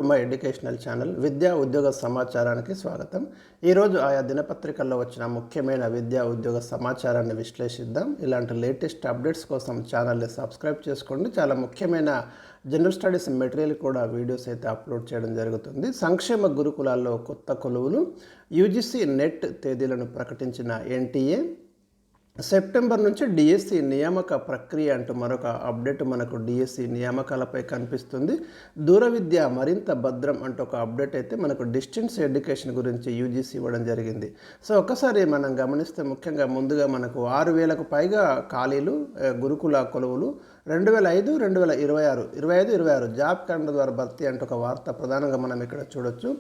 My educational channel విద్యా ఉద్యోగ సమాచారానికి స్వాగతం. ఈరోజు ఆయా దినపత్రికల్లో వచ్చిన ముఖ్యమైన విద్యా ఉద్యోగ సమాచారాన్ని విశ్లేషిద్దాం. ఇలాంటి లేటెస్ట్ అప్డేట్స్ కోసం ఛానల్ని సబ్స్క్రైబ్ చేసుకోండి. చాలా ముఖ్యమైన జనరల్ స్టడీస్ మెటీరియల్ కూడా వీడియోస్ అయితే అప్లోడ్ చేయడం జరుగుతుంది. సంక్షేమ గురుకులాల్లో కొత్త కొలువులు, యూజీసీ నెట్ తేదీలను ప్రకటించిన ఎన్టీఏ, సెప్టెంబర్ నుంచి డిఎస్సి నియామక ప్రక్రియ అంటూ మరొక అప్డేట్ మనకు డిఎస్సి నియామకాలపై కనిపిస్తుంది. దూర విద్య మరింత భద్రం అంటూ ఒక అప్డేట్ అయితే మనకు డిస్టెన్స్ ఎడ్యుకేషన్ గురించి యూజీసీ ఇవ్వడం జరిగింది. సో ఒక్కసారి మనం గమనిస్తే ముఖ్యంగా ముందుగా మనకు 6,000కు పైగా ఖాళీలు గురుకుల కొలువులు 2005, 2026, 25-26 జాబ్ క్యాలెండర్ ద్వారా భర్తీ అంటూ ఒక వార్త ప్రధానంగా మనం ఇక్కడ చూడొచ్చు.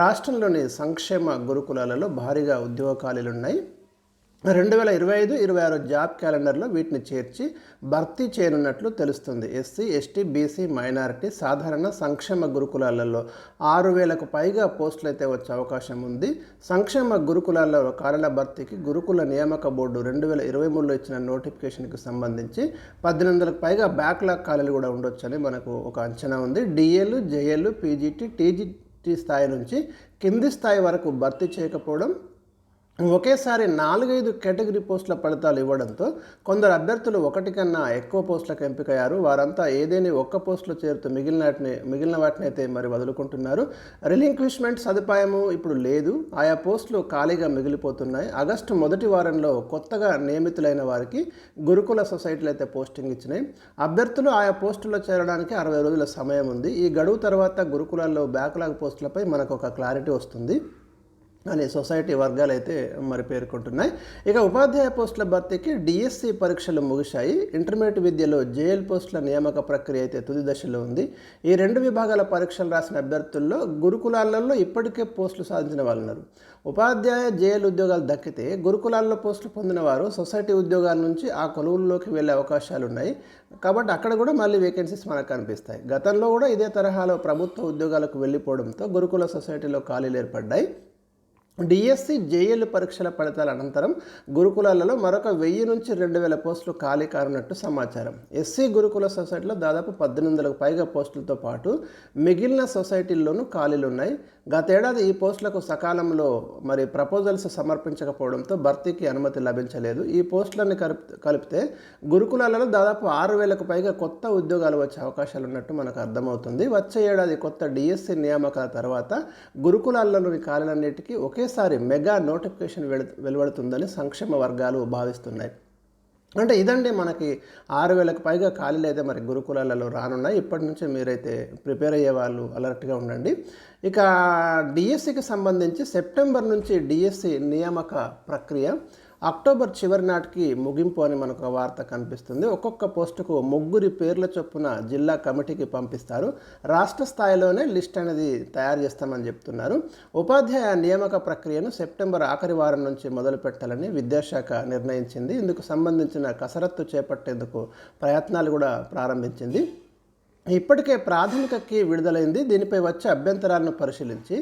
రాష్ట్రంలోని సంక్షేమ గురుకులాలలో భారీగా ఉద్యోగ ఖాళీలు ఉన్నాయి. 2025-26 జాబ్ క్యాలెండర్లో వీటిని చేర్చి భర్తీ చేయనున్నట్లు తెలుస్తుంది. ఎస్సీ, ఎస్టీ, బీసీ, మైనారిటీ, సాధారణ సంక్షేమ గురుకులాలలో 6,000కు పైగా పోస్టులు అయితే వచ్చే అవకాశం ఉంది. సంక్షేమ గురుకులాల్లో ఖాళీల భర్తీకి గురుకుల నియామక బోర్డు 2023లో ఇచ్చిన నోటిఫికేషన్కి సంబంధించి 1,800కు పైగా బ్యాక్లాగ్ ఖాళీలు కూడా ఉండొచ్చని మనకు ఒక అంచనా ఉంది. డిఏలు, జేఏలు, పీజీటీ, టీజీటీ స్థాయి నుంచి కింది స్థాయి వరకు భర్తీ చేయకపోవడం, ఒకేసారి 4-5 కేటగిరీ పోస్టుల ఫలితాలు ఇవ్వడంతో కొందరు అభ్యర్థులు ఒకటి కన్నా ఎక్కువ పోస్టులకు ఎంపికయ్యారు. వారంతా ఏదేని ఒక్క పోస్టులో చేరుతూ మిగిలిన వాటిని అయితే మరి వదులుకుంటున్నారు. రిలింక్విష్మెంట్ సదుపాయము ఇప్పుడు లేదు. ఆయా పోస్టులు ఖాళీగా మిగిలిపోతున్నాయి. ఆగస్టు మొదటి వారంలో కొత్తగా నియమితులైన వారికి గురుకుల సొసైటీలు అయితే పోస్టింగ్ ఇచ్చినాయి. అభ్యర్థులు ఆయా పోస్టుల్లో చేరడానికి 60 రోజుల సమయం ఉంది. ఈ గడువు తర్వాత గురుకులాల్లో బ్యాక్లాగ్ పోస్టులపై మనకు ఒక క్లారిటీ వస్తుంది అని సొసైటీ వర్గాలు అయితే మరి పేర్కొంటున్నాయి. ఇక ఉపాధ్యాయ పోస్టుల భర్తీకి డిఎస్సి పరీక్షలు ముగిశాయి. ఇంటర్మీడియట్ విద్యలో జేఎల్ పోస్టుల నియామక ప్రక్రియ అయితే తుది దశలో ఉంది. ఈ 2 విభాగాల పరీక్షలు రాసిన అభ్యర్థుల్లో గురుకులాలలో ఇప్పటికే పోస్టులు సాధించిన వాళ్ళు ఉన్నారు. ఉపాధ్యాయ జేఎల్ ఉద్యోగాలు దక్కితే గురుకులాల్లో పోస్టులు పొందిన వారు సొసైటీ ఉద్యోగాల నుంచి ఆ కొలువుల్లోకి వెళ్ళే అవకాశాలు ఉన్నాయి. కాబట్టి అక్కడ కూడా మళ్ళీ వేకెన్సీస్ మనకు కనిపిస్తాయి. గతంలో కూడా ఇదే తరహాలో ప్రభుత్వ ఉద్యోగాలకు వెళ్ళిపోవడంతో గురుకుల సొసైటీలో ఖాళీలు ఏర్పడ్డాయి. డిఎస్సి, జేఎల్ పరీక్షల ఫలితాల అనంతరం గురుకులాలలో మరొక 1000 నుంచి 2,000 పోస్టులు ఖాళీ కానున్నట్టు సమాచారం. ఎస్సీ గురుకుల సొసైటీలో దాదాపు 1,800కు పైగా పోస్టులతో పాటు మిగిలిన సొసైటీల్లోనూ ఖాళీలు ఉన్నాయి. గతేడాది ఈ పోస్టులకు సకాలంలో మరి ప్రపోజల్స్ సమర్పించకపోవడంతో భర్తీకి అనుమతి లభించలేదు. ఈ పోస్టులన్నీ కలిపితే గురుకులాలలో దాదాపు 6,000కు పైగా కొత్త ఉద్యోగాలు వచ్చే అవకాశాలు ఉన్నట్టు మనకు అర్థమవుతుంది. వచ్చే ఏడాది కొత్త డిఎస్సి నియామకాల తర్వాత గురుకులాల్లోని ఖాళీలన్నిటికీ ఒకేసారి మెగా నోటిఫికేషన్ వెలువడుతుందని సంక్షేమ వర్గాలు భావిస్తున్నాయి. అంటే ఇదండి మనకి 6,000కు పైగా ఖాళీలు అయితే మరి గురుకులాలలో రానున్నాయి. ఇప్పటి నుంచి మీరైతే ప్రిపేర్ అయ్యే వాళ్ళు అలర్ట్గా ఉండండి. ఇక డిఎస్సికి సంబంధించి సెప్టెంబర్ నుంచి డిఎస్సి నియామక ప్రక్రియ అక్టోబర్ చివరి నాటికి ముగింపు అని మనకు ఒక వార్త కనిపిస్తుంది. ఒక్కొక్క పోస్టుకు 3 పేర్ల చొప్పున జిల్లా కమిటీకి పంపిస్తారు. రాష్ట్ర స్థాయిలోనే లిస్ట్ అనేది తయారు చేస్తామని చెప్తున్నారు. ఉపాధ్యాయ నియామక ప్రక్రియను సెప్టెంబర్ ఆఖరి వారం నుంచి మొదలు పెట్టాలని విద్యాశాఖ నిర్ణయించింది. ఇందుకు సంబంధించిన కసరత్తు చేపట్టేందుకు ప్రయత్నాలు కూడా ప్రారంభించింది. ఇప్పటికే ప్రాథమిక కీ విడుదలైంది. దీనిపై వచ్చే అభ్యంతరాలను పరిశీలించి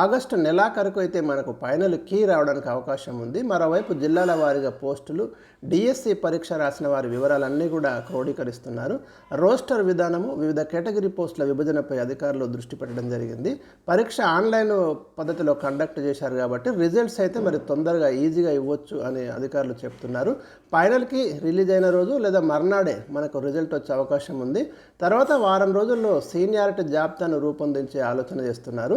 ఆగస్టు నెలాఖరుకు అయితే మనకు ఫైనల్ కీ రావడానికి అవకాశం ఉంది. మరోవైపు జిల్లాల వారీగా పోస్టులు, డిఎస్సి పరీక్ష రాసిన వారి వివరాలన్నీ కూడా క్రోడీకరిస్తున్నారు. రోస్టర్ విధానము, వివిధ కేటగిరీ పోస్టుల విభజనపై అధికారులు దృష్టి పెట్టడం జరిగింది. పరీక్ష ఆన్లైన్ పద్ధతిలో కండక్ట్ చేశారు కాబట్టి రిజల్ట్స్ అయితే మరి తొందరగా ఈజీగా ఇవ్వచ్చు అని అధికారులు చెప్తున్నారు. ఫైనల్కి రిలీజ్ అయిన రోజు లేదా మర్నాడే మనకు రిజల్ట్ వచ్చే అవకాశం ఉంది. తర్వాత వారం రోజుల్లో సీనియారిటీ జాబితాను రూపొందించే ఆలోచన చేస్తున్నారు.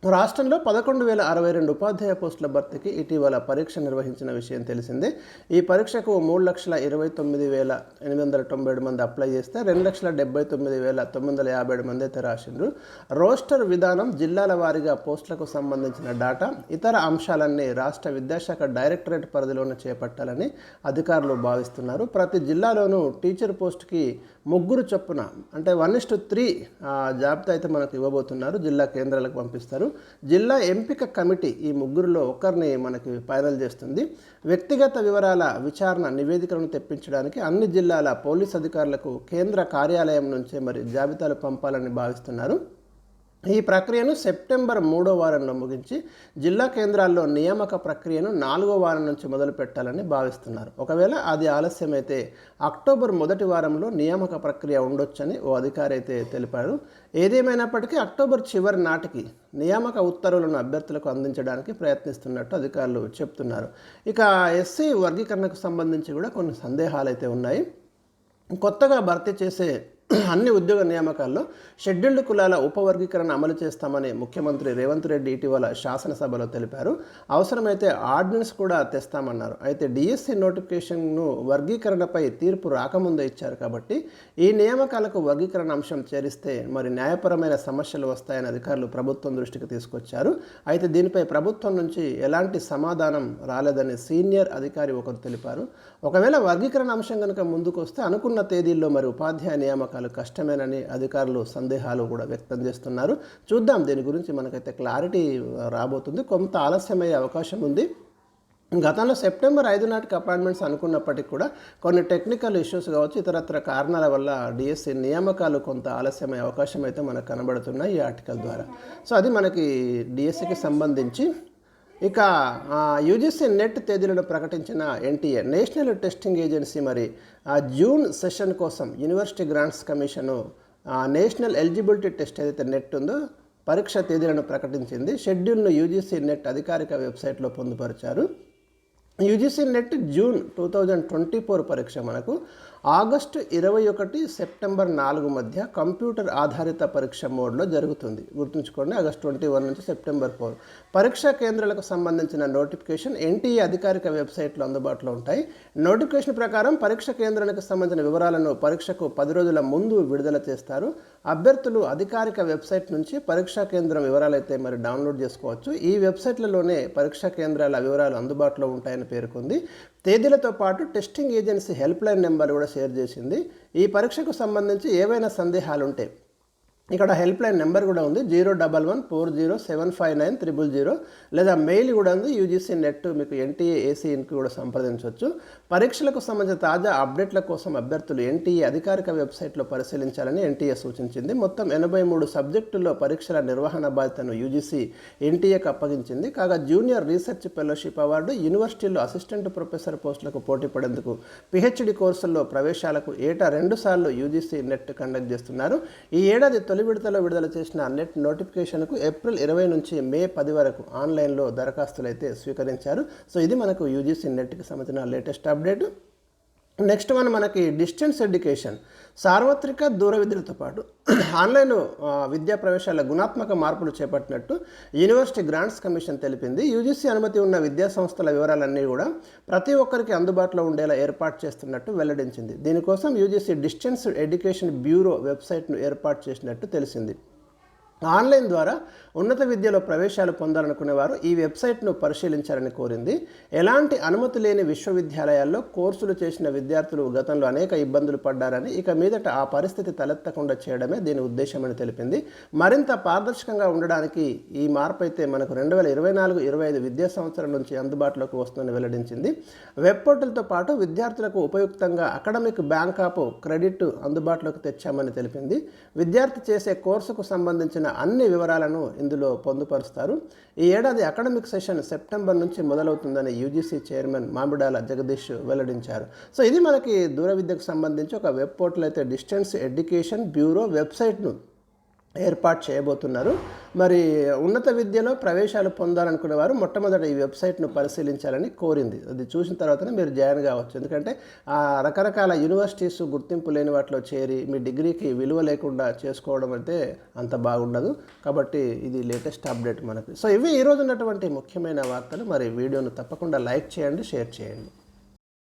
రాష్ట్రంలో 11,062 ఉపాధ్యాయ పోస్టుల భర్తీకి ఇటీవల పరీక్ష నిర్వహించిన విషయం తెలిసిందే. ఈ పరీక్షకు 3,29,897 మంది అప్లై చేస్తే 2,79,957 మంది అయితే రాసిండ్రు. రోస్టర్ విధానం, జిల్లాల వారీగా పోస్టులకు సంబంధించిన డాటా, ఇతర అంశాలన్నీ రాష్ట్ర విద్యాశాఖ డైరెక్టరేట్ పరిధిలోనే చేపట్టాలని అధికారులు భావిస్తున్నారు. ప్రతి జిల్లాలోనూ టీచర్ పోస్టుకి 3 చొప్పున అంటే 1:3 జాబితా అయితే మనకు ఇవ్వబోతున్నారు. జిల్లా కేంద్రాలకు పంపిస్తారు. జిల్లా ఎంపిక కమిటీ ఈ 3లో ఒకరిని మనకి ఫైనల్ చేస్తుంది. వ్యక్తిగత వివరాల విచారణ నివేదికలను తెప్పించడానికి అన్ని జిల్లాల పోలీస్ అధికారులకు కేంద్ర కార్యాలయం నుంచే మరి జాబితాలు పంపాలని భావిస్తున్నారు. ఈ ప్రక్రియను సెప్టెంబర్ 3వ వారంలో ముగించి జిల్లా కేంద్రాల్లో నియామక ప్రక్రియను 4వ వారం నుంచి మొదలు పెట్టాలని భావిస్తున్నారు. ఒకవేళ అది ఆలస్యమైతే అక్టోబర్ 1వ వారంలో నియామక ప్రక్రియ ఉండొచ్చని ఓ అధికారి అయితే తెలిపారు. ఏదేమైనప్పటికీ అక్టోబర్ చివరి నాటికి నియామక ఉత్తర్వులను అభ్యర్థులకు అందించడానికి ప్రయత్నిస్తున్నట్టు అధికారులు చెప్తున్నారు. ఇక ఎస్సీ వర్గీకరణకు సంబంధించి కూడా కొన్ని సందేహాలు అయితే ఉన్నాయి. కొత్తగా భర్తీ చేసే అన్ని ఉద్యోగ నియామకాల్లో షెడ్యూల్డ్ కులాల ఉపవర్గీకరణ అమలు చేస్తామని ముఖ్యమంత్రి రేవంత్ రెడ్డి ఇటీవల శాసనసభలో తెలిపారు. అవసరమైతే ఆర్డినెన్స్ కూడా తెస్తామన్నారు. అయితే డిఎస్సి నోటిఫికేషన్ను వర్గీకరణపై తీర్పు రాకముందే ఇచ్చారు కాబట్టి ఈ నియామకాలకు వర్గీకరణ అంశం చేరిస్తే మరి న్యాయపరమైన సమస్యలు వస్తాయని అధికారులు ప్రభుత్వం దృష్టికి తీసుకొచ్చారు. అయితే దీనిపై ప్రభుత్వం నుంచి ఎలాంటి సమాధానం రాలేదని సీనియర్ అధికారి ఒకరు తెలిపారు. ఒకవేళ వర్గీకరణ అంశం కనుక ముందుకు వస్తే అనుకున్న తేదీల్లో మరి ఉపాధ్యాయ నియామకాలు కష్టమేనని అధికారులు సందేహాలు కూడా వ్యక్తం చేస్తున్నారు. చూద్దాం, దీని గురించి మనకైతే క్లారిటీ రాబోతుంది. కొంత ఆలస్యమయ్యే అవకాశం ఉంది. గతంలో సెప్టెంబర్ 5 నాటికి అపాయింట్మెంట్స్ అనుకున్నప్పటికీ కూడా కొన్ని టెక్నికల్ ఇష్యూస్ కావచ్చు, ఇతరత్ర కారణాల వల్ల డిఎస్సి నియామకాలు కొంత ఆలస్యమయ్యే అవకాశం అయితే మనకు కనబడుతున్నాయి ఈ ఆర్టికల్ ద్వారా. సో అది మనకి డిఎస్సికి సంబంధించి. ఇక యూజీసీ నెట్ తేదీలను ప్రకటించిన ఎన్టీఏ నేషనల్ టెస్టింగ్ ఏజెన్సీ మరి జూన్ సెషన్ కోసం university grants commission national eligibility test ఏదైతే నెట్ ఉందో పరీక్ష తేదీలను ప్రకటించింది. షెడ్యూల్ను యూజీసీ నెట్ అధికారిక వెబ్సైట్లో పొందుపరిచారు. యూజీసీ నెట్ జూన్ 2024 పరీక్ష మనకు ఆగస్టు 21 సెప్టెంబర్ 4 మధ్య కంప్యూటర్ ఆధారిత పరీక్ష మోడ్లో జరుగుతుంది. గుర్తుంచుకోండి, ఆగస్టు 21 నుంచి సెప్టెంబర్ 4. పరీక్షా కేంద్రాలకు సంబంధించిన నోటిఫికేషన్ ఎన్టీఏ అధికారిక వెబ్సైట్లో అందుబాటులో ఉంటాయి. నోటిఫికేషన్ ప్రకారం పరీక్ష కేంద్రానికి సంబంధించిన వివరాలను పరీక్షకు 10 రోజుల ముందు విడుదల చేస్తారు. అభ్యర్థులు అధికారిక వెబ్సైట్ నుంచి పరీక్షా కేంద్రం వివరాలైతే మరి డౌన్లోడ్ చేసుకోవచ్చు. ఈ వెబ్సైట్లలోనే పరీక్షా కేంద్రాల వివరాలు అందుబాటులో ఉంటాయని పేర్కొంది. తేదీలతో పాటు testing agency help line number కూడా షేర్ చేసింది. ఈ పరీక్షకు సంబంధించి ఏవైనా సందేహాలు ఉంటే ఇక్కడ హెల్ప్ లైన్ నెంబర్ కూడా ఉంది, 01140759000, లేదా మెయిల్ కూడా ఉంది యూజీసీ నెట్ మీకు ఎన్టీఏ ఏసీ ఇన్కి కూడా సంప్రదించవచ్చు. పరీక్షలకు సంబంధించిన తాజా అప్డేట్ల కోసం అభ్యర్థులు ఎన్టీఏ అధికారిక వెబ్సైట్లో పరిశీలించాలని ఎన్టీఏ సూచించింది. మొత్తం 83 సబ్జెక్టుల్లో పరీక్షల నిర్వహణ బాధ్యతను యూజీసీ ఎన్టీఏకి అప్పగించింది. కాగా జూనియర్ రీసెర్చ్ ఫెలోషిప్ అవార్డు, యూనివర్సిటీలో అసిస్టెంట్ ప్రొఫెసర్ పోస్టులకు పోటీ పడేందుకు పిహెచ్డి కోర్సుల్లో ప్రవేశాలకు ఏటా 2 సార్లు యూజీసీ నెట్ కండక్ట్ చేస్తున్నారు. ఈ ఏడాది తొలి విడతలో విడుదల చేసిన నెట్ నోటిఫికేషన్కు ఏప్రిల్ 20 నుంచి మే 10 వరకు ఆన్లైన్లో దరఖాస్తులు అయితే స్వీకరించారు. సో ఇది మనకు యూజీసీ నెట్కి సంబంధించిన లేటెస్ట్ అప్డేట్. నెక్స్ట్ మనకి డిస్టెన్స్ ఎడ్యుకేషన్, సార్వత్రిక దూర విద్యలతో పాటు ఆన్లైన్ విద్యా ప్రవేశాల గుణాత్మక మార్పులు చేపట్టినట్టు యూనివర్సిటీ గ్రాంట్స్ కమిషన్ తెలిపింది. యూజీసీ అనుమతి ఉన్న విద్యా సంస్థల వివరాలన్నీ కూడా ప్రతి ఒక్కరికి అందుబాటులో ఉండేలా ఏర్పాటు చేస్తున్నట్టు వెల్లడించింది. దీనికోసం యూజీసీ డిస్టెన్స్ ఎడ్యుకేషన్ బ్యూరో వెబ్సైట్ను ఏర్పాటు చేసినట్టు తెలిసింది. ఆన్లైన్ ద్వారా ఉన్నత విద్యలో ప్రవేశాలు పొందాలనుకునేవారు ఈ వెబ్సైట్ను పరిశీలించాలని కోరింది. ఎలాంటి అనుమతి లేని విశ్వవిద్యాలయాల్లో కోర్సులు చేసిన విద్యార్థులు గతంలో అనేక ఇబ్బందులు పడ్డారని, ఇక మీదట ఆ పరిస్థితి తలెత్తకుండా చేయడమే దీని ఉద్దేశమని తెలిపింది. మరింత పారదర్శకంగా ఉండడానికి ఈ మార్పు అయితే మనకు 2024-25 విద్యా సంవత్సరం నుంచి అందుబాటులోకి వస్తుందని వెల్లడించింది. వెబ్ పోర్టల్తో పాటు విద్యార్థులకు ఉపయుక్తంగా అకాడమిక్ బ్యాంక్ ఆఫ్ క్రెడిట్ అందుబాటులోకి తెచ్చామని తెలిపింది. విద్యార్థి చేసే కోర్సుకు సంబంధించిన అన్ని వివరాలను ఇందులో పొందుపరుస్తారు. ఈ ఏడాది అకాడమిక్ సెషన్ సెప్టెంబర్ నుంచి మొదలవుతుందని యూజీసీ చైర్మన్ మామిడాల జగదీష్ వెల్లడించారు. సో ఇది మనకి దూర విద్యకు సంబంధించి ఒక వెబ్ పోర్టల్ అయితే డిస్టెన్స్ ఎడ్యుకేషన్ బ్యూరో వెబ్సైట్ను ఏర్పాటు చేయబోతున్నారు. మరి ఉన్నత విద్యలో ప్రవేశాలు పొందాలనుకునే వారు మొట్టమొదట ఈ వెబ్సైట్ను పరిశీలించాలని కోరింది. అది చూసిన తర్వాతనే మీరు జాయిన్ కావచ్చు. ఎందుకంటే రకరకాల యూనివర్సిటీస్ గుర్తింపు లేని వాటిలో చేరి మీ డిగ్రీకి విలువ లేకుండా చేసుకోవడం అయితే అంత బాగుండదు. కాబట్టి ఇది లేటెస్ట్ అప్డేట్ మనకు. సో ఇవి ఈరోజు ఉన్నటువంటి ముఖ్యమైన వార్తలు. మరి వీడియోను తప్పకుండా లైక్ చేయండి, షేర్ చేయండి.